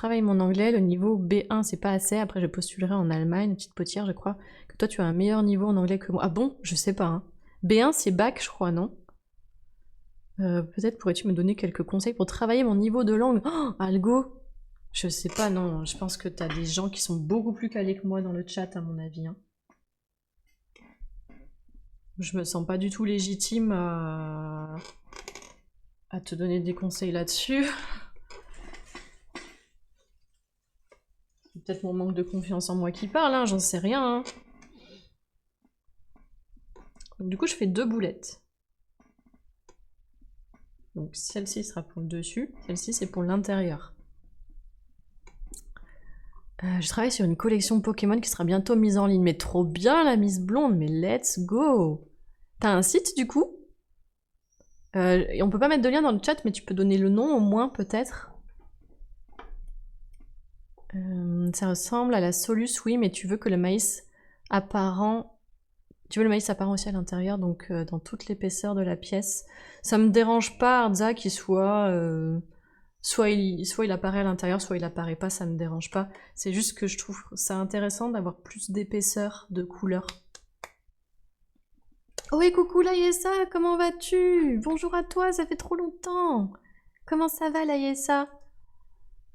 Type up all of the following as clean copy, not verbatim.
travaille mon anglais, le niveau B1 c'est pas assez, après je postulerai en Allemagne, une petite potière, je crois que toi tu as un meilleur niveau en anglais que moi. Ah bon? Je sais pas, hein. B1 c'est bac, je crois, non? Peut-être pourrais-tu me donner quelques conseils pour travailler mon niveau de langue? Oh, Algo? Je sais pas, non, je pense que t'as des gens qui sont beaucoup plus calés que moi dans le chat, à mon avis, hein. Je me sens pas du tout légitime à te donner des conseils là-dessus. C'est peut-être mon manque de confiance en moi qui parle, hein, j'en sais rien, hein. Donc, du coup, je fais 2 boulettes. Donc celle-ci sera pour le dessus, celle-ci c'est pour l'intérieur. Je travaille sur une collection Pokémon qui sera bientôt mise en ligne. Mais trop bien la Miss Blonde, mais let's go! T'as un site du coup? Et on peut pas mettre de lien dans le chat, mais tu peux donner le nom au moins peut-être. Ça ressemble à la Solus, oui, mais tu veux que le maïs apparent... Tu veux le maïs apparent aussi à l'intérieur, donc dans toute l'épaisseur de la pièce. Ça me dérange pas, Arza, qu'il soit... Soit il apparaît à l'intérieur, soit il apparaît pas, ça me dérange pas. C'est juste que je trouve ça intéressant d'avoir plus d'épaisseur, de couleur. Oh et coucou Laïessa, comment vas-tu? Bonjour à toi, ça fait trop longtemps. Comment ça va Laïessa?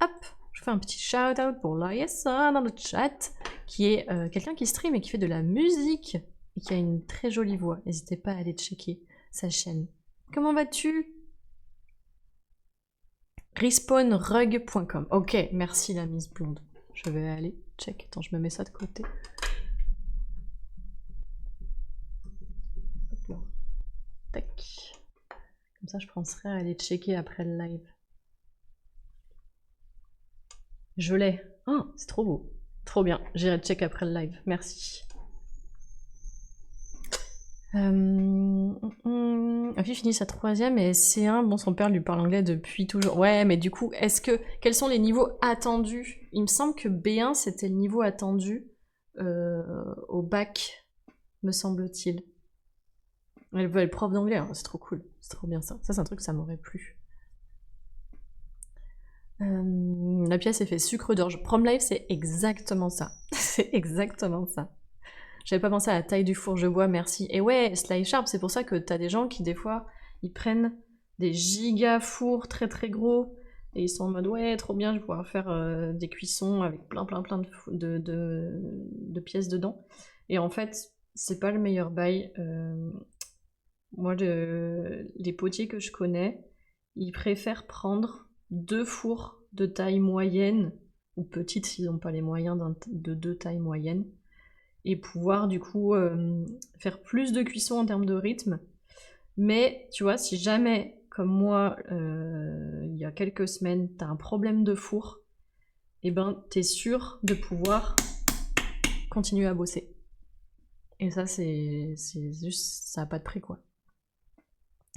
Hop, je fais un petit shout-out pour Laïessa dans le chat, qui est quelqu'un qui stream et qui fait de la musique, et qui a une très jolie voix. N'hésitez pas à aller checker sa chaîne. Comment vas-tu? Respawnrug.com. Ok, merci la Miss Blonde. Je vais aller check. Attends, je me mets ça de côté. Hop là. Tac. Comme ça, je penserai à aller checker après le live. Je l'ai. Oh, c'est trop beau. Trop bien. J'irai check après le live. Merci. Ma fille finit sa 3e et C1, bon son père lui parle anglais depuis toujours. Ouais, mais du coup, quels sont les niveaux attendus? Il me semble que B1 c'était le niveau attendu au bac, me semble-t-il. Elle veut être prof d'anglais, hein. C'est trop cool, c'est trop bien ça. Ça c'est un truc, ça m'aurait plu. La pièce est fait sucre d'orge. Prom Life c'est exactement ça. C'est exactement ça. J'avais pas pensé à la taille du four, je vois, merci. Et ouais, Sly Sharp, c'est pour ça que t'as des gens qui, des fois, ils prennent des giga fours très très gros, et ils sont en mode, ouais, trop bien, je vais pouvoir faire des cuissons avec plein de pièces dedans. Et en fait, c'est pas le meilleur bail. Moi, les potiers que je connais, ils préfèrent prendre 2 fours de taille moyenne, ou petite s'ils n'ont pas les moyens de 2 tailles moyennes, et pouvoir du coup faire plus de cuisson en termes de rythme. Mais tu vois, si jamais, comme moi, il y a quelques semaines, t'as un problème de four, et ben t'es sûr de pouvoir continuer à bosser. Et ça, c'est juste, ça n'a pas de prix quoi.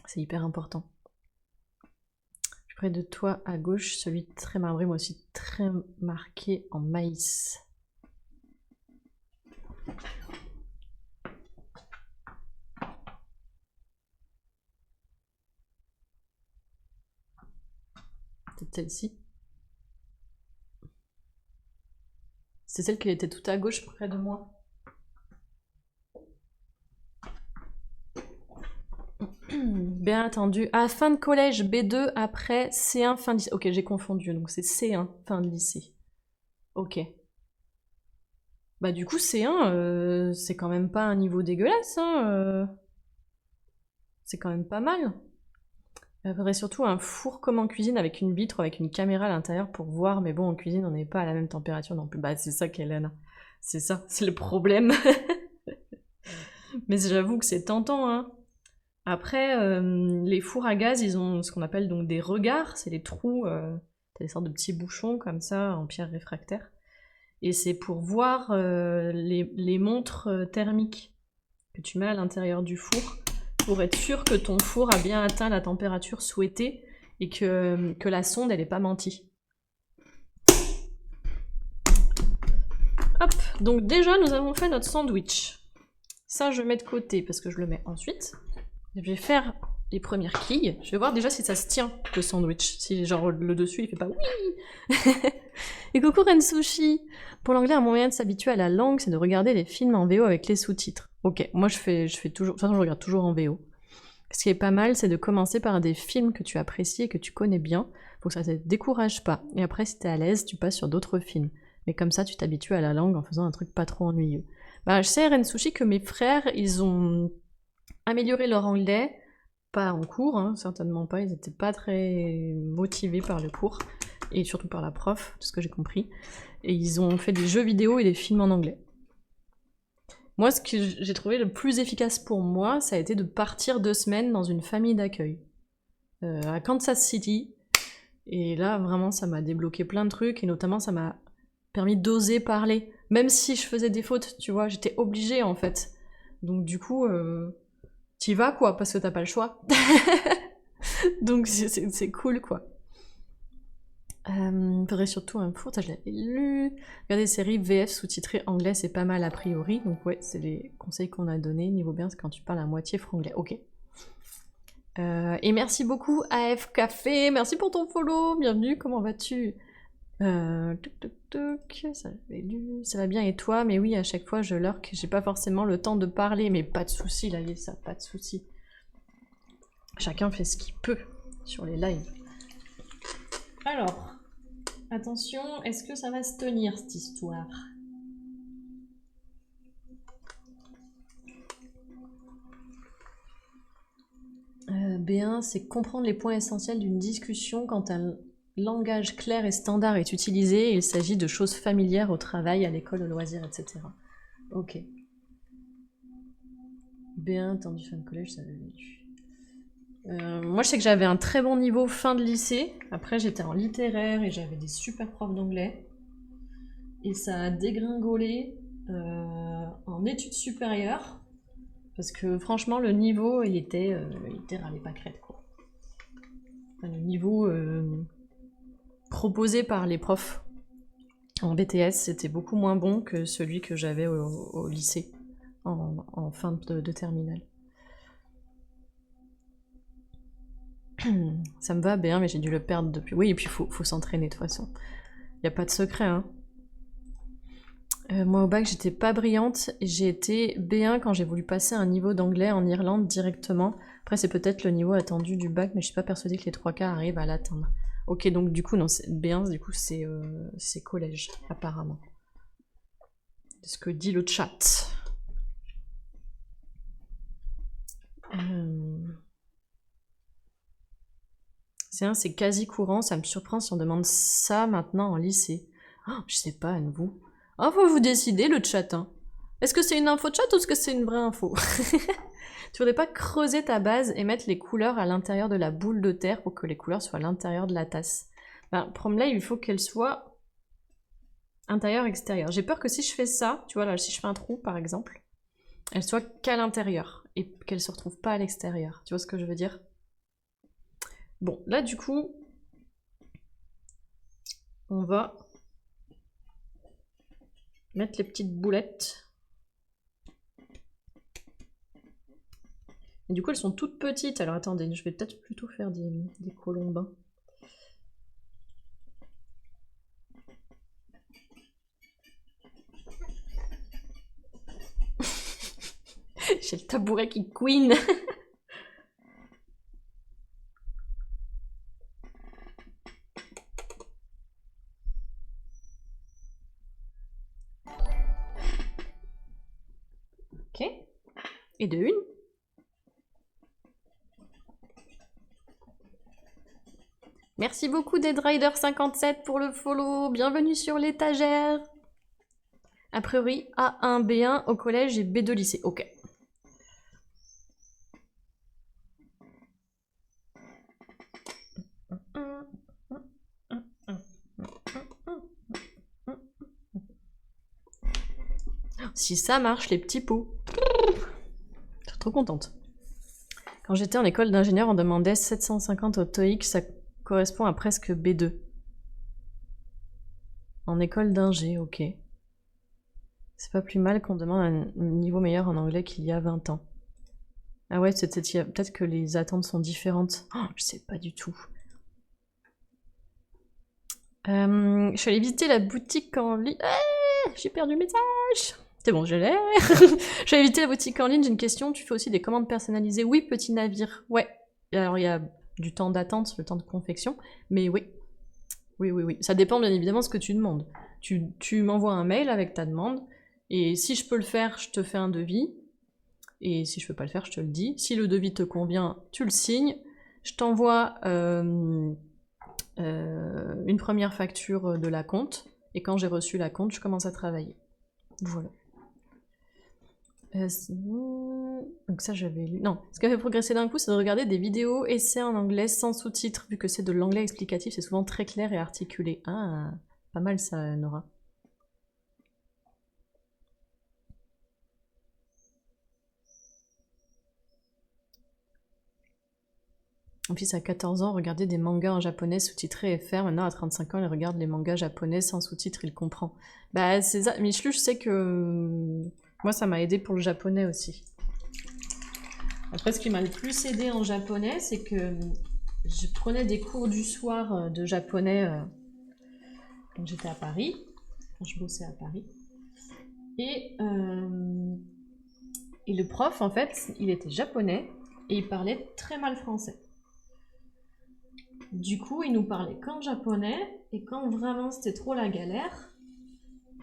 C'est hyper important. Plus près de toi à gauche, celui très marbré, moi aussi très marqué en maïs. Peut-être celle-ci. C'est celle qui était tout à gauche près de moi. Bien entendu. Ah, fin de collège, B2, après C1, fin de lycée. Ok, j'ai confondu, donc c'est C1, fin de lycée. Ok. Bah du coup, C1, c'est quand même pas un niveau dégueulasse, hein. C'est quand même pas mal. Il faudrait surtout un four comme en cuisine avec une vitre, avec une caméra à l'intérieur pour voir, mais bon, en cuisine, on n'est pas à la même température non plus. Bah c'est ça qu'Hélène. C'est ça, c'est le problème. Mais j'avoue que c'est tentant, hein. Après, les fours à gaz, ils ont ce qu'on appelle donc des regards, c'est des trous, t'as des sortes de petits bouchons comme ça, en pierre réfractaire. Et c'est pour voir les montres thermiques que tu mets à l'intérieur du four, pour être sûr que ton four a bien atteint la température souhaitée et que la sonde, elle n'est pas mentie. Hop, donc déjà, nous avons fait notre sandwich. Ça, je mets de côté parce que je le mets ensuite. Je vais faire les premières quilles. Je vais voir déjà si ça se tient, le sandwich. Si genre le dessus, il fait pas oui. Et coucou Rensushi. Pour l'anglais, un moyen de s'habituer à la langue, c'est de regarder les films en VO avec les sous-titres. Ok, moi je fais toujours... De toute façon, je regarde toujours en VO. Ce qui est pas mal, c'est de commencer par des films que tu apprécies et que tu connais bien, pour que ça te décourage pas. Et après, si t'es à l'aise, tu passes sur d'autres films. Mais comme ça, tu t'habitues à la langue en faisant un truc pas trop ennuyeux. Bah, je sais, Rensushi, que mes frères, ils ont amélioré leur anglais. Pas en cours, hein, certainement pas. Ils étaient pas très motivés par le cours. Et surtout par la prof, de ce que j'ai compris. Et ils ont fait des jeux vidéo et des films en anglais. Moi, ce que j'ai trouvé le plus efficace pour moi, ça a été de partir 2 semaines dans une famille d'accueil. À Kansas City. Et là, vraiment, ça m'a débloqué plein de trucs. Et notamment, ça m'a permis d'oser parler. Même si je faisais des fautes, tu vois, j'étais obligée, en fait. Donc du coup, t'y vas, quoi, parce que t'as pas le choix. Donc c'est cool, quoi. Faudrait surtout un four, ça je l'avais lu. Regarder des séries VF sous-titrées anglais, c'est pas mal a priori. Donc ouais, c'est les conseils qu'on a donnés. Niveau bien, c'est quand tu parles à moitié franglais. Ok. Et merci beaucoup AF Café, merci pour ton follow, bienvenue, comment vas-tu? Ça va bien et toi? Mais oui, à chaque fois je lurk, j'ai pas forcément le temps de parler, mais pas de soucis là, ça, pas de soucis. Chacun fait ce qu'il peut sur les lives. Alors, attention, est-ce que ça va se tenir cette histoire? B1, c'est comprendre les points essentiels d'une discussion quand un langage clair et standard est utilisé. Il s'agit de choses familières au travail, à l'école, au loisir, etc. Ok. B1, tendu fin de collège, ça avait vécu. Moi, je sais que j'avais un très bon niveau fin de lycée. Après, j'étais en littéraire et j'avais des super profs d'anglais. Et ça a dégringolé en études supérieures. Parce que franchement, le niveau, il était râlé pas crête, quoi. Enfin, le niveau proposé par les profs en BTS, c'était beaucoup moins bon que celui que j'avais au lycée, en fin de terminale. Ça me va bien, mais j'ai dû le perdre depuis. Oui, et puis faut s'entraîner de toute façon. Y a pas de secret, hein. Moi au bac, j'étais pas brillante. J'ai été B1 quand j'ai voulu passer un niveau d'anglais en Irlande directement. Après, c'est peut-être le niveau attendu du bac, mais je suis pas persuadée que les 3 quarts arrivent à l'atteindre. Ok, donc du coup, non, B1, du coup, c'est collège, apparemment. C'est ce que dit le chat. C'est quasi courant, ça me surprend si on demande ça maintenant en lycée. Oh, je sais pas, vous. Oh, faut vous décider, le chat, hein. Est-ce que c'est une info de chat ou est-ce que c'est une vraie info? Tu voudrais pas creuser ta base et mettre les couleurs à l'intérieur de la boule de terre pour que les couleurs soient à l'intérieur de la tasse? Ben, Promlay, il faut qu'elle soit intérieur-extérieur. J'ai peur que si je fais ça, tu vois là, si je fais un trou par exemple, elle soit qu'à l'intérieur et qu'elle se retrouve pas à l'extérieur. Tu vois ce que je veux dire? Bon, là du coup, on va mettre les petites boulettes. Et du coup, elles sont toutes petites. Alors attendez, je vais peut-être plutôt faire des colombins. J'ai le tabouret qui queen. Ok. Et de une. Merci beaucoup DeadRider57 pour le follow. Bienvenue sur l'étagère. A priori, A1, B1 au collège et B2 lycée. Ok. Si ça marche, les petits pots. Je suis trop contente. Quand j'étais en école d'ingénieur, on demandait 750 au TOEIC, ça correspond à presque B2. En école d'ingé, ok. C'est pas plus mal qu'on demande un niveau meilleur en anglais qu'il y a 20 ans. Ah ouais, peut-être que les attentes sont différentes. Oh, je sais pas du tout. Je suis allée visiter la boutique en ligne. Ah, j'ai perdu le message. C'est bon, je l'ai. Je suis allée visiter la boutique en ligne. J'ai une question. Tu fais aussi des commandes personnalisées? Oui, petit navire. Ouais. Alors, il y a du temps d'attente, le temps de confection. Mais oui. Oui. Ça dépend bien évidemment de ce que tu demandes. Tu m'envoies un mail avec ta demande. Et si je peux le faire, je te fais un devis. Et si je peux pas le faire, je te le dis. Si le devis te convient, tu le signes. Je t'envoie une première facture de la compte. Et quand j'ai reçu la compte, je commence à travailler. Voilà. Donc ça j'avais lu. Non, ce qui a fait progresser d'un coup, c'est de regarder des vidéos essais en anglais sans sous-titres, vu que c'est de l'anglais explicatif, c'est souvent très clair et articulé. Ah, pas mal ça, Nora. Mon fils a 14 ans, regardait des mangas en japonais sous-titrés et FR. Maintenant, à 35 ans, il regarde les mangas japonais sans sous-titres, il comprend. Bah, c'est ça. Michelu, je sais que moi, ça m'a aidé pour le japonais aussi. Après, ce qui m'a le plus aidé en japonais, c'est que je prenais des cours du soir de japonais quand j'étais à Paris, quand je bossais à Paris. Et le prof, en fait, il était japonais et il parlait très mal français. Du coup, il nous parlait qu'en japonais, et quand vraiment c'était trop la galère,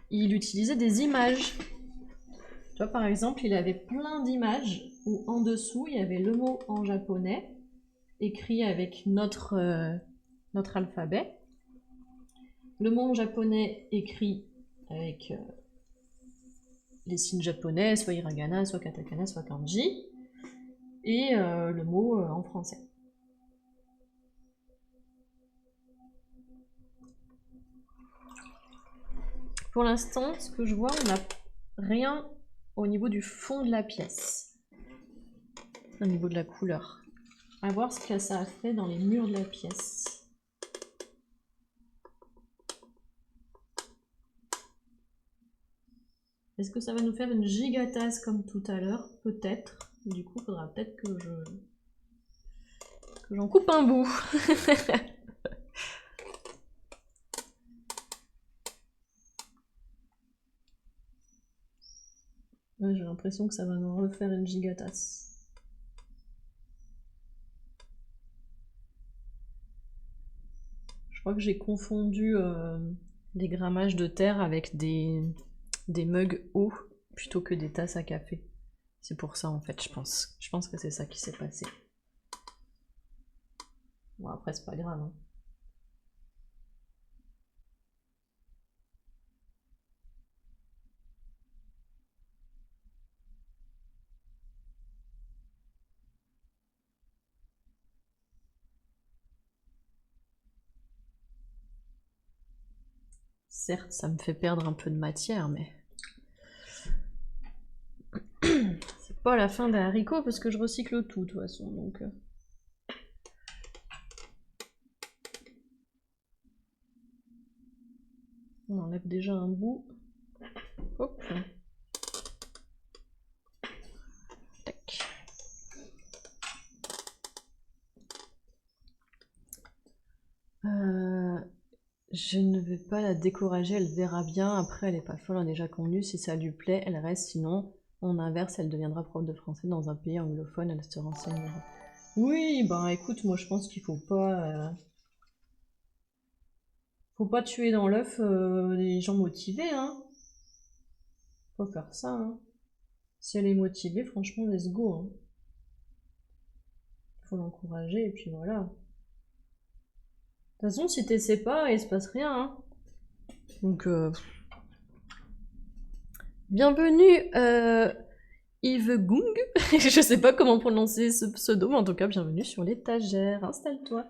il utilisait des images. Tu vois, par exemple, il avait plein d'images où en dessous, il y avait le mot en japonais, écrit avec notre alphabet, le mot en japonais écrit avec les signes japonais, soit hiragana, soit katakana, soit kanji, et le mot en français. Pour l'instant, ce que je vois, on n'a rien au niveau du fond de la pièce, au niveau de la couleur. À voir ce que ça a fait dans les murs de la pièce. Est-ce que ça va nous faire une gigatasse comme tout à l'heure? Peut-être. Du coup, il faudra peut-être que j'en coupe un bout. Ouais, j'ai l'impression que ça va nous refaire une gigatasse. Je crois que j'ai confondu les grammages de terre avec des mugs hauts plutôt que des tasses à café. C'est pour ça en fait, je pense. Je pense que c'est ça qui s'est passé. Bon, après, c'est pas grave. Hein. Certes, ça me fait perdre un peu de matière, mais... c'est pas la fin des haricots parce que je recycle tout de toute façon, donc... On enlève déjà un bout. Hop. Tac. Je ne vais pas la décourager, elle verra bien. Après, elle est pas folle, on a déjà convenu. Si ça lui plaît, elle reste. Sinon, on inverse, elle deviendra prof de français dans un pays anglophone, elle se renseignera. Oui, ben écoute, moi je pense qu'il faut pas tuer dans l'œuf les gens motivés, hein. Faut faire ça, hein. Si elle est motivée, franchement, let's go, hein. Faut l'encourager et puis voilà. De toute façon, si t'essaies pas, il se passe rien, hein. Donc, bienvenue, Yves Gung. Je sais pas comment prononcer ce pseudo, mais en tout cas, bienvenue sur l'étagère. Installe-toi.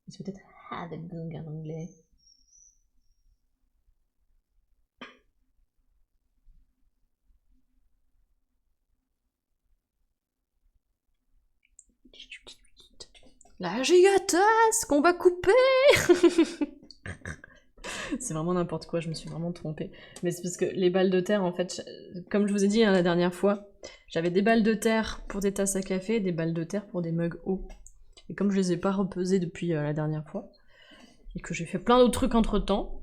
C'est peut-être Have Gung en anglais. La gigatasse qu'on va couper. C'est vraiment n'importe quoi, je me suis vraiment trompée. Mais c'est parce que les balles de terre, en fait, comme je vous ai dit hein, la dernière fois, j'avais des balles de terre pour des tasses à café et des balles de terre pour des mugs eau. Et comme je les ai pas repesées depuis la dernière fois, et que j'ai fait plein d'autres trucs entre temps,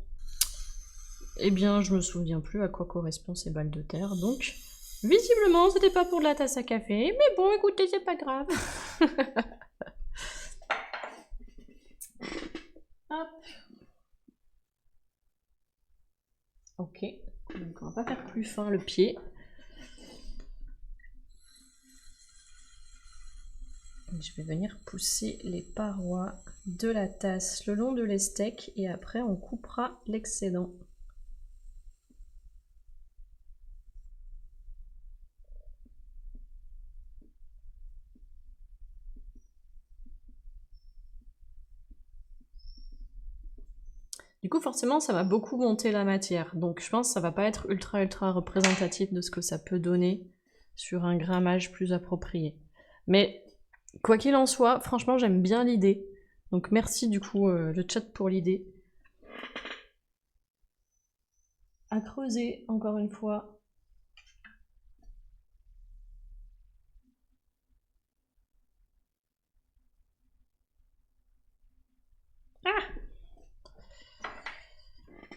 eh bien je me souviens plus à quoi correspondent ces balles de terre, donc visiblement c'était pas pour de la tasse à café, mais bon écoutez c'est pas grave. Hop. Ok, donc on va pas faire plus fin le pied. Je vais venir pousser les parois de la tasse le long de l'esteck et après on coupera l'excédent. Du coup forcément ça va beaucoup monter la matière, donc je pense que ça va pas être ultra représentatif de ce que ça peut donner sur un grammage plus approprié. Mais quoi qu'il en soit, franchement j'aime bien l'idée. Donc merci du coup le chat pour l'idée. À creuser encore une fois. Ah!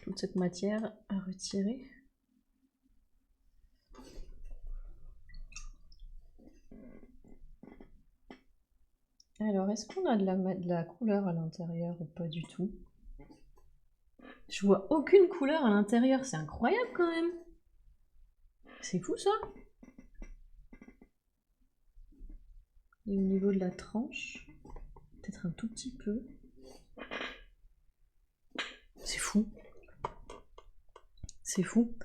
Toute cette matière à retirer. Alors, est-ce qu'on a de la couleur à l'intérieur ou pas du tout? Je vois aucune couleur à l'intérieur, c'est incroyable quand même. C'est fou ça. Et au niveau de la tranche, peut-être un tout petit peu. C'est fou. C'est fou.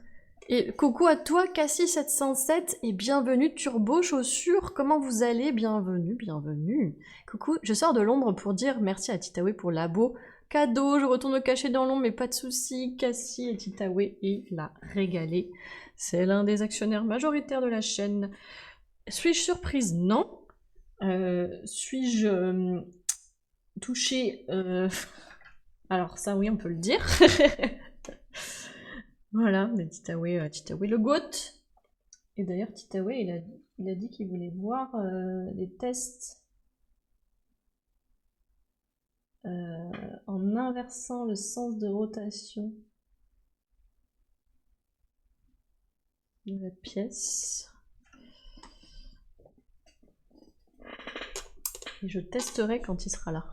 Et coucou à toi, Cassie707, et bienvenue Turbo Chaussures. Comment vous allez? Bienvenue, bienvenue. Coucou, je sors de l'ombre pour dire merci à Titaoué pour l'abo. Cadeau, je retourne me cacher dans l'ombre, mais pas de soucis. Cassie et Titaoué, il a régalé. C'est l'un des actionnaires majoritaires de la chaîne. Suis-je surprise? Non. Suis-je touchée? Alors ça, oui, on peut le dire. Voilà, mais Titaoué le GOAT. Et d'ailleurs, Titaoué, il a dit qu'il voulait voir les tests en inversant le sens de rotation de la pièce. Et je testerai quand il sera là.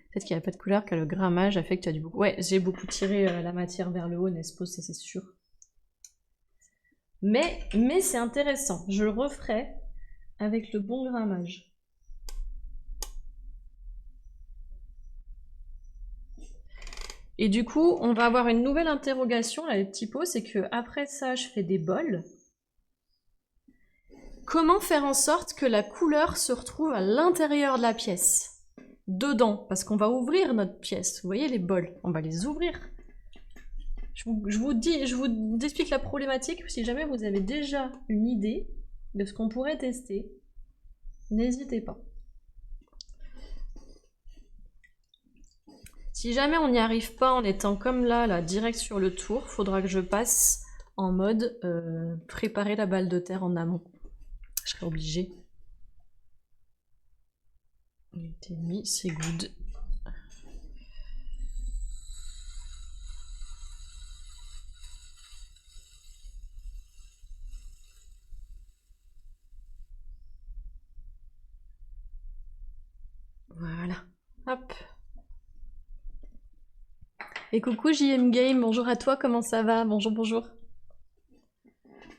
Peut-être qu'il n'y a pas de couleur, car le grammage a fait que tu as du beaucoup. Ouais, j'ai beaucoup tiré la matière vers le haut, n'est-ce pas, c'est sûr. Mais c'est intéressant. Je le referai avec le bon grammage. Et du coup, on va avoir une nouvelle interrogation, là, les petits pots, c'est que après ça, je fais des bols. Comment faire en sorte que la couleur se retrouve à l'intérieur de la pièce? Dedans, parce qu'on va ouvrir notre pièce. Vous voyez les bols, on va les ouvrir. Je vous explique la problématique. Si jamais vous avez déjà une idée de ce qu'on pourrait tester, n'hésitez pas. Si jamais on n'y arrive pas en étant comme là, direct sur le tour, faudra que je passe en mode préparer la balle de terre en amont. Je serai obligée. 8,5, c'est good. Voilà. Hop. Et coucou JM Game, bonjour à toi, comment ça va? Bonjour, bonjour.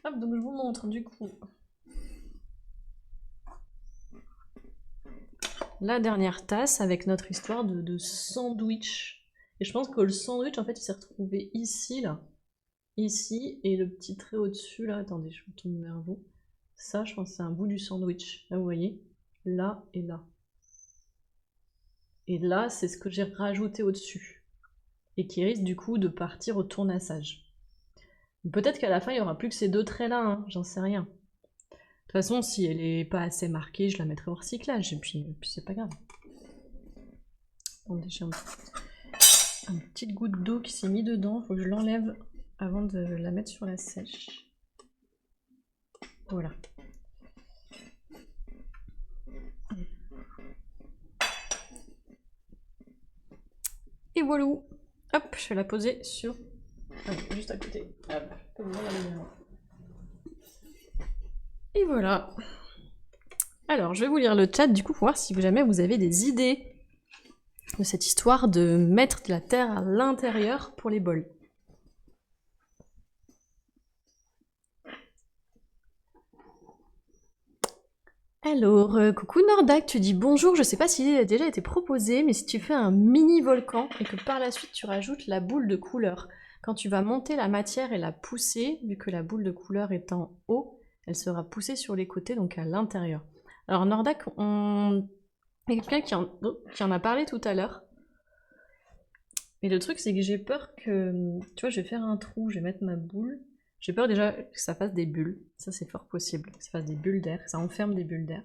Hop, donc je vous montre du coup la dernière tasse avec notre histoire de sandwich. Et je pense que le sandwich, en fait, il s'est retrouvé ici, là. Ici, et le petit trait au-dessus, là. Attendez, je me tourne vers vous. Ça, je pense que c'est un bout du sandwich. Là, vous voyez? Là et là. Et là, c'est ce que j'ai rajouté au-dessus. Et qui risque, du coup, de partir au tournassage. Peut-être qu'à la fin, il n'y aura plus que ces deux traits-là, hein. J'en sais rien. De toute façon, si elle est pas assez marquée, je la mettrai au recyclage, et puis c'est pas grave. Attendez, Une petite goutte d'eau qui s'est mise dedans, faut que je l'enlève avant de la mettre sur la sèche. Voilà. Et voilà. Hop, je vais la poser sur... juste à côté. Hop, et voilà. Alors, je vais vous lire le chat du coup pour voir si jamais vous avez des idées de cette histoire de mettre de la terre à l'intérieur pour les bols. Alors, coucou Nordac, tu dis bonjour, je sais pas s'il a déjà été proposé, mais si tu fais un mini volcan et que par la suite tu rajoutes la boule de couleur, quand tu vas monter la matière et la pousser, vu que la boule de couleur est en haut, elle sera poussée sur les côtés, donc à l'intérieur. Alors Nordac, il y a quelqu'un qui en a parlé tout à l'heure. Mais le truc, c'est que j'ai peur que... Tu vois, je vais faire un trou, je vais mettre ma boule. J'ai peur déjà que ça fasse des bulles. Ça, c'est fort possible. Que ça fasse des bulles d'air, que ça enferme des bulles d'air.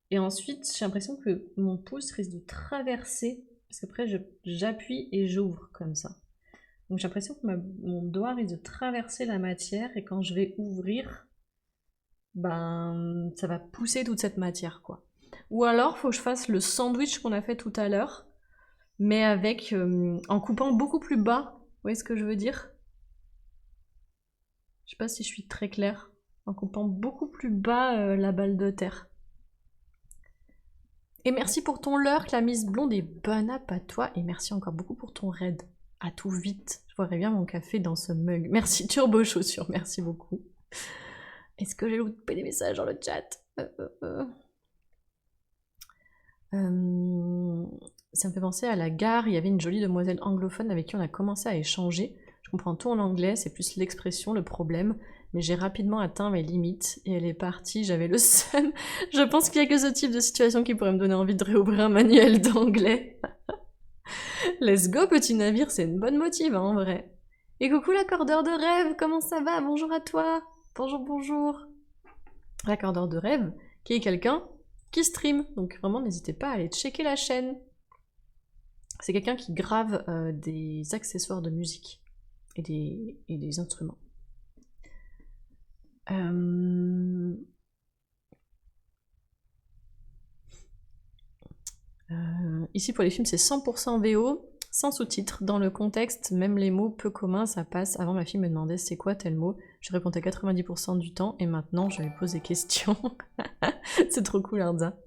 Et ensuite, j'ai l'impression que mon pouce risque de traverser. Parce qu'après, j'appuie et j'ouvre comme ça. Donc j'ai l'impression que mon doigt risque de traverser la matière. Et quand je vais ouvrir, ben, ça va pousser toute cette matière, quoi. Ou alors, faut que je fasse le sandwich qu'on a fait tout à l'heure. Mais avec... en coupant beaucoup plus bas. Vous voyez ce que je veux dire ? Je sais pas si je suis très claire. En coupant beaucoup plus bas la balle de terre. Et merci pour ton lurk, la Miss Blonde, et bon app à toi. Et merci encore beaucoup pour ton raid. À tout vite. Je boirais bien mon café dans ce mug. Merci Turbo Chaussure, merci beaucoup. Est-ce que j'ai loupé des messages dans le chat ? Ça me fait penser à la gare, il y avait une jolie demoiselle anglophone avec qui on a commencé à échanger. Je comprends tout en anglais, c'est plus l'expression, le problème, mais j'ai rapidement atteint mes limites et elle est partie, j'avais le seum. Je pense qu'il y a que ce type de situation qui pourrait me donner envie de réouvrir un manuel d'anglais. Let's go petit navire, c'est une bonne motive hein, en vrai. Et coucou l'accordeur de rêve, comment ça va ? Bonjour à toi. Bonjour, bonjour. L'accordeur de rêve, qui est quelqu'un qui stream, donc vraiment n'hésitez pas à aller checker la chaîne. C'est quelqu'un qui grave des accessoires de musique et des instruments. Ici pour les films c'est 100% VO, sans sous-titres. Dans le contexte, même les mots peu communs, ça passe. Avant ma fille me demandait c'est quoi tel mot. Je répondais 90% du temps et maintenant je lui pose des questions. C'est trop cool Arda.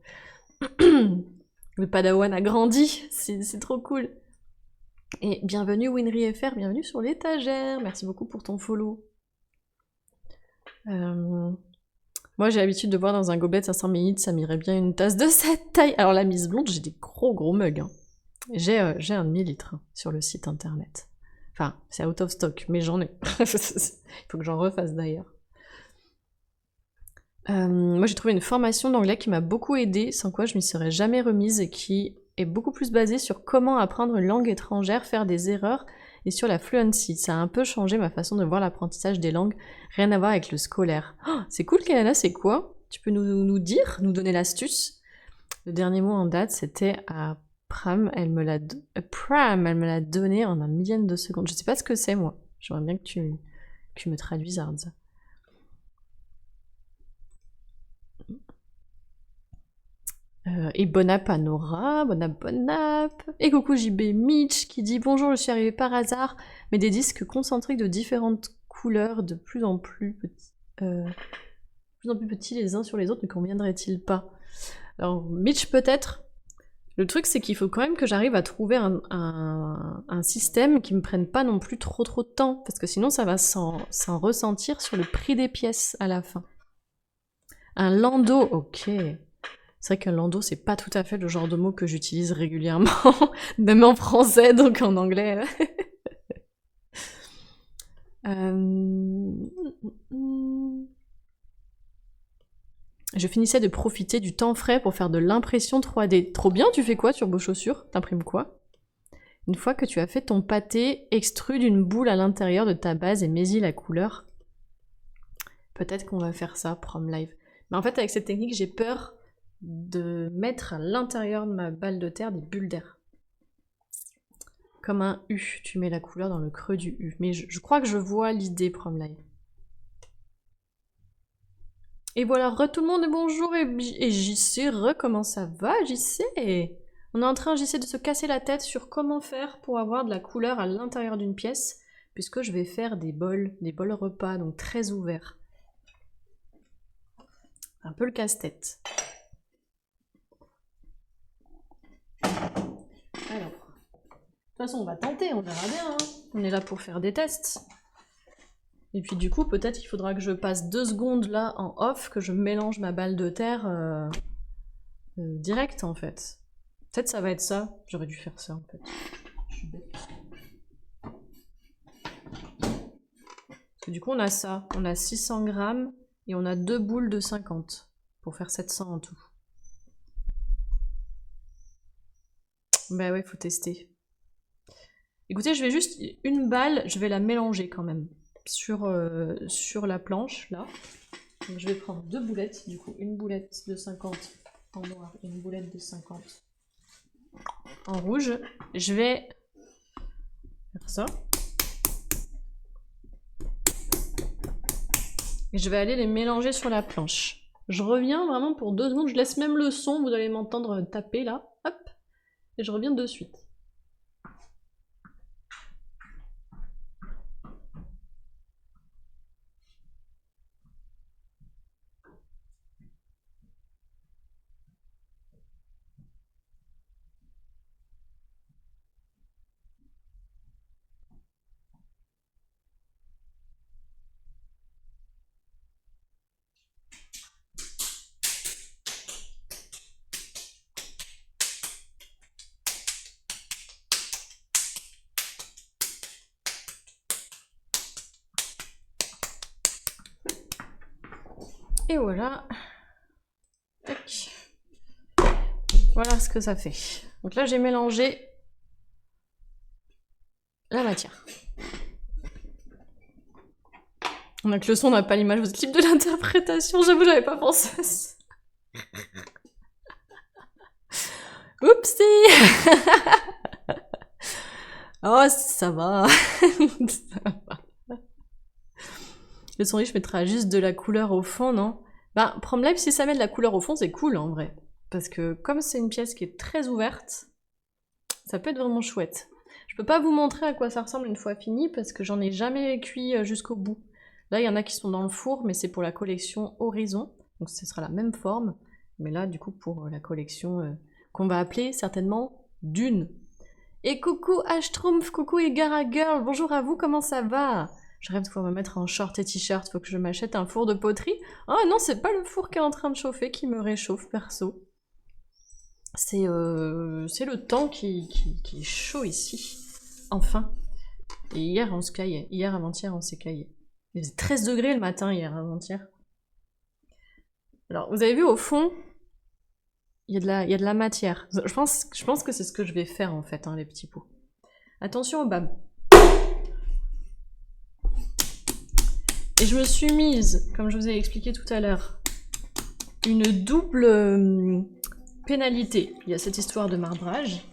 Le Padawan a grandi, c'est trop cool. Et bienvenue Winry FR, bienvenue sur l'étagère. Merci beaucoup pour ton follow. Moi j'ai l'habitude de boire dans un gobelet de 500 ml, ça m'irait bien une tasse de cette taille. Alors la Miss Blonde, j'ai des gros mugs. Hein. J'ai un demi-litre sur le site internet. Enfin, c'est out of stock, mais j'en ai. Il faut que j'en refasse d'ailleurs. Moi j'ai trouvé une formation d'anglais qui m'a beaucoup aidée, sans quoi je m'y serais jamais remise, et qui est beaucoup plus basée sur comment apprendre une langue étrangère, faire des erreurs, et sur la fluency. Ça a un peu changé ma façon de voir l'apprentissage des langues, rien à voir avec le scolaire. Oh, c'est cool Kalana, c'est quoi ? Tu peux nous dire, nous donner l'astuce ? Le dernier mot en date, c'était à Pram, elle me l'a donné en un millième de seconde. Je sais pas ce que c'est moi, j'aimerais bien que tu me traduises Arza. Et bon app à Nora, bon app. Et coucou JB Mitch qui dit bonjour, je suis arrivé par hasard, mais des disques concentriques de différentes couleurs, de plus en plus petits les uns sur les autres, ne conviendraient-ils pas ? Alors Mitch peut-être. Le truc c'est qu'il faut quand même que j'arrive à trouver un système qui me prenne pas non plus trop de temps, parce que sinon ça va s'en ressentir sur le prix des pièces à la fin. Un landau, ok. C'est vrai qu'un landau, c'est pas tout à fait le genre de mot que j'utilise régulièrement, même en français, donc en anglais. Je finissais de profiter du temps frais pour faire de l'impression 3D. Trop bien, tu fais quoi, Turbo Chaussure ? T'imprimes quoi ? Une fois que tu as fait ton pâté, extrude une boule à l'intérieur de ta base et mets-y la couleur. Peut-être qu'on va faire ça, prom live. Mais en fait, avec cette technique, j'ai peur de mettre à l'intérieur de ma balle de terre des bulles d'air. Comme un U, tu mets la couleur dans le creux du U. Mais je crois que je vois l'idée, Promlive. Et voilà, tout le monde, bonjour, et JC, comment ça va, JC? On est en train, JC, de se casser la tête sur comment faire pour avoir de la couleur à l'intérieur d'une pièce, puisque je vais faire des bols repas, donc très ouverts. Un peu le casse-tête. Alors, de toute façon, on va tenter, on verra bien, hein. On est là pour faire des tests. Et puis du coup, peut-être il faudra que je passe 2 secondes là en off, que je mélange ma balle de terre direct en fait. Peut-être ça va être ça. J'aurais dû faire ça en fait. Je suis bête. Parce que du coup, on a ça. On a 600 grammes et on a 2 boules de 50 pour faire 700 en tout. Bah ouais, faut tester. Écoutez, je vais juste une balle, je vais la mélanger quand même sur la planche là. Donc je vais prendre 2 boulettes, du coup, une boulette de 50 en noir et une boulette de 50 en rouge. Je vais faire ça. Et je vais aller les mélanger sur la planche. Je reviens vraiment pour 2 secondes, je laisse même le son, vous allez m'entendre taper là, hop, et je reviens de suite. Et voilà. Tac. Voilà ce que ça fait. Donc là, j'ai mélangé la matière. Donc le son n'a pas l'image, vous êtes libre de l'interprétation, j'avoue, j'avais pas pensé à ça. Oupsie. Oh, ça va. Ça va. Le son riche mettra juste de la couleur au fond, non? Ben, Promlive, si ça met de la couleur au fond, c'est cool en vrai. Parce que comme c'est une pièce qui est très ouverte, ça peut être vraiment chouette. Je peux pas vous montrer à quoi ça ressemble une fois fini, parce que j'en ai jamais cuit jusqu'au bout. Là, il y en a qui sont dans le four, mais c'est pour la collection Horizon. Donc ce sera la même forme. Mais là, du coup, pour la collection qu'on va appeler certainement Dune. Et coucou Ashtrumpf, coucou Egara Girl, bonjour à vous, comment ça va? Je rêve de pouvoir me mettre en short et t-shirt, faut que je m'achète un four de poterie. Oh non, c'est pas le four qui est en train de chauffer qui me réchauffe, perso. C'est le temps qui est chaud ici. Enfin. Et hier, on se caillait. Hier, avant-hier, on s'est caillé. Il faisait 13 degrés le matin, hier, avant-hier. Alors, vous avez vu, au fond, il y a de la matière. Je pense que c'est ce que je vais faire, en fait, hein, les petits pots. Attention au bam. Et je me suis mise, comme je vous ai expliqué tout à l'heure, une double pénalité. Il y a cette histoire de marbrage.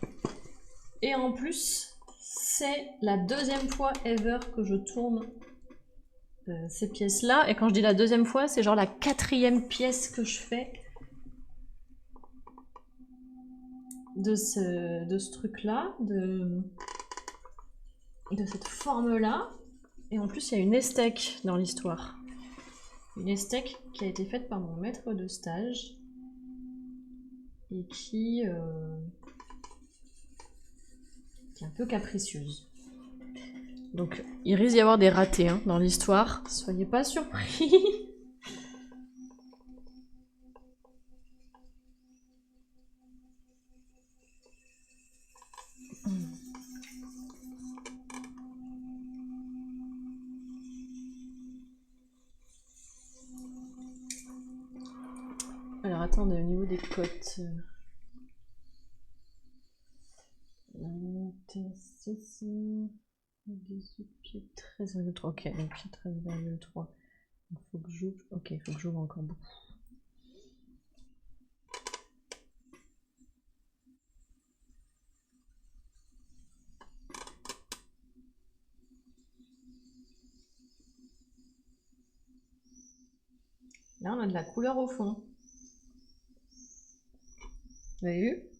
Et en plus, c'est la deuxième fois ever que je tourne ces pièces-là. Et quand je dis la deuxième fois, c'est genre la 4e pièce que je fais de ce truc-là, de cette forme-là. Et en plus, il y a une esthèque dans l'histoire. Une esthèque qui a été faite par mon maître de stage et qui est un peu capricieuse. Donc, il risque d'y avoir des ratés hein, dans l'histoire. Soyez pas surpris. Alors, attendez, au niveau des cotes... pied 13,3. Ok, donc pied 13,3. Il faut que j'ouvre. Ok, il faut que j'ouvre encore beaucoup. Là, on a de la couleur au fond. Vous avez vu?